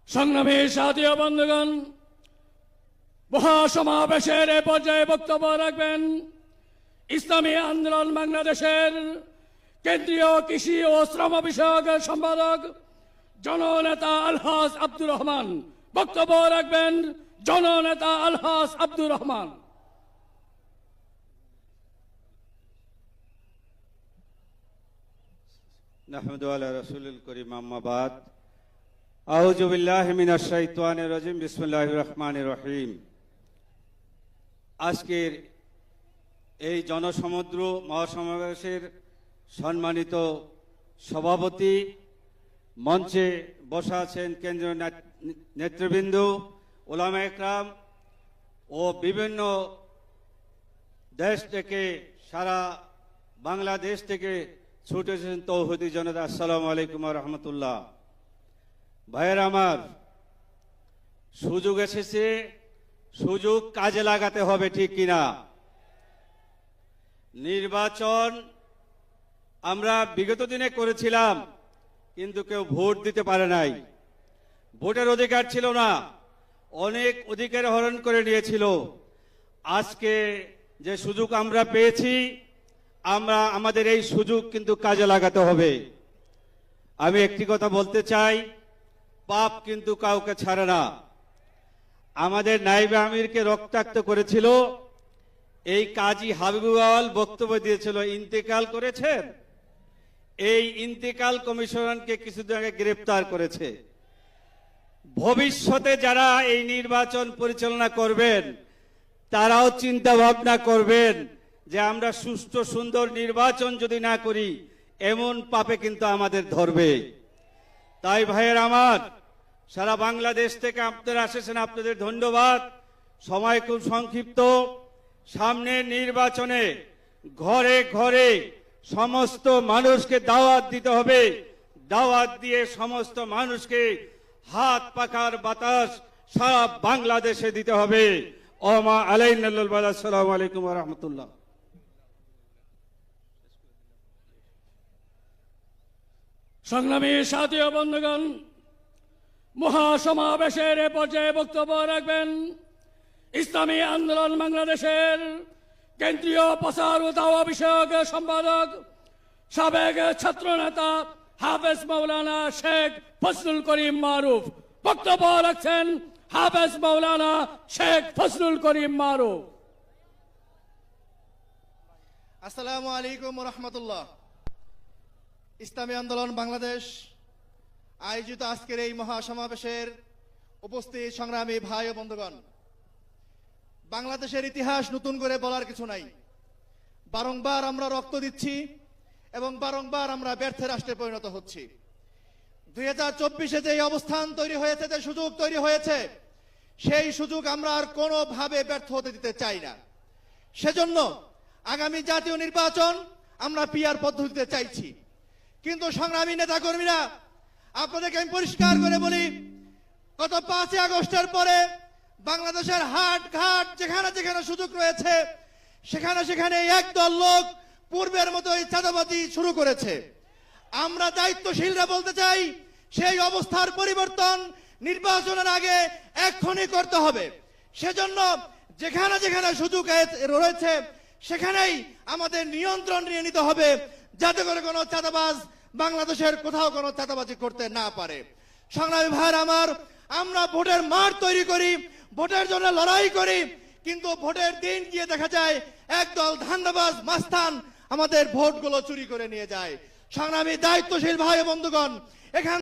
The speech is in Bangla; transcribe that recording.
সংগ্রামী সাথী ও বন্ধুগণ, মহাসমাবেশের এ পর্যায়ে বক্তব্য রাখবেন ইসলামী আন্দোলন বাংলাদেশের কেন্দ্রীয় কৃষি ও শ্রম বিষয়ক সম্পাদক জননেতা আলহাজ আব্দুর রহমান। বক্তব্য রাখবেন জননেতা আলহাজ আব্দুর রহমান। নাহমাদু আলা রাসূলিল কারীম, আম্মা বাদ। আউযু বিল্লাহি মিনাশ শাইতানির রাজিম। বিসমিল্লাহির রহমানির রহিম। আজকের এই জনসমুদ্র মহাসমাবেশের সম্মানিত সভাপতি, মঞ্চে বসা আছেন কেন্দ্রীয় নেতৃবৃন্দ, ওলামা একরাম ও বিভিন্ন দেশ থেকে, সারা বাংলাদেশ থেকে ছুটে এসেছেন তৌহিদি জনতা, আসসালামু আলাইকুম ওয়া রাহমাতুল্লাহ। ভাইয়ের আমার, সুযোগ এসেছে, সুযোগ কাজে লাগাতে হবে, ঠিক কিনা? নির্বাচন আমরা বিগত দিনে করেছিলাম, কিন্তু কেউ ভোট দিতে পারে নাই। ভোটের অধিকার ছিল না, অনেক অধিকার হরণ করে নিয়েছিল। আজকে যে সুযোগ আমরা পেয়েছি, আমরা আমাদের এই সুযোগ কিন্তু কাজে লাগাতে হবে। আমি একটি কথা বলতে চাই, পাপ কিন্তু কাউকে ছাড়ে না। আমাদের নায়েবে আমিরকে রক্তাক্ত করেছিল, এই কাজী হাবিবুল বক্তব্য দিয়েছিল, ইন্তেকাল করেছেন। এই ইন্তেকাল কমিশনকে কিছুদিন আগে গ্রেফতার করেছে। ভবিষ্যতে যারা এই নির্বাচন পরিচালনা করবেন, তারাও চিন্তা ভাবনা করবেন যে আমরা সুষ্ঠু সুন্দর নির্বাচন যদি না করি, এমন পাপে কিন্তু আমাদের ধরবে। তাই ভাইয়ের আমার, সারা বাংলাদেশ থেকে আপনারা এসেছেন, আপনাদের ধন্যবাদ। সময় খুব সংক্ষিপ্ত। সামনে নির্বাচনে ঘরে ঘরে সমস্ত মানুষকে দাওয়াত দিতে হবে। দাওয়াত দিয়ে সমস্ত মানুষকে হাত পাখার বাতাস সারা বাংলাদেশে দিতে হবে। ওমা আলাইনাল বালাগ। আসসালামু আলাইকুম ওয়া রাহমাতুল্লাহ। সংগ্রামী সাথী ও বন্ধুগণ, মহাসমাবেশের এ পর্যায়ে বক্তব্য রাখবেন ইসলামী আন্দোলন বাংলাদেশের কেন্দ্রীয় প্রচার ও দাওয়া বিষয়ক সম্পাদক, সাবেক ছাত্রনেতা হাফেজ মাওলানা শেখ ফজলুল করিম মারুফ। বক্তব্য রাখছেন হাফেজ মাওলানা শেখ ফজলুল করিম মারুফ। আসসালামু আলাইকুম রহমতুল্লাহ। ইসলামী আন্দোলন বাংলাদেশ আয়োজিত আজকের এই মহাসমাবেশের উপস্থিত সংগ্রামী ভাই ও বন্ধুগণ, বাংলাদেশের ইতিহাস নতুন করে বলার কিছু নাই। বারংবার আমরা রক্ত দিচ্ছি এবং বারংবার আমরা ব্যর্থ রাষ্ট্রে পরিণত হচ্ছি। 2024-এ যে অবস্থান তৈরি হয়েছে, যে সুযোগ তৈরি হয়েছে, সেই সুযোগ আমরা আর কোনোভাবে ব্যর্থ হতে দিতে চাই না। সেজন্য আগামী জাতীয় নির্বাচন আমরা পিআর পদ্ধতিতে চাইছি। কিন্তু সংগ্রামী নেতাকর্মীরা, আপনাদেরকে আমি পরিষ্কার করে বলি, গত 5 আগস্টের পরে বাংলাদেশের হাট ঘাট যেখানে যেখানে সুযোগ রয়েছে, সেখানে সেখানে একদল লোক পূর্বের মতোই চাঁদাবাজি শুরু করেছে। আমরা দায়িত্বশীলরা বলতে চাই, সেই অবস্থার পরিবর্তন নির্বাচনের আগে এক্ষুনি করতে হবে। সেজন্য যেখানে যেখানে সুযোগ রয়েছে, সেখানেই আমাদের নিয়ন্ত্রণ নিয়ে নিতে হবে, যাতে করে কোনো চাঁদাবাজ বাংলাদেশের কোথাও কোনো চাঁদাবাজি করতে না পারে। সংগ্রামী ভাইয়ের আমার, আমরা ভোটের মাঠ তৈরি করি, ভোটের জন্য লড়াই করি, কিন্তু ভোটের দিন গিয়ে দেখা যায় একদল ধান্দাবাজ মাস্তান আমাদের ভোটগুলো চুরি করে নিয়ে যায়। সংগ্রামী দায়িত্বশীল ভাই বন্ধুগণ, এখান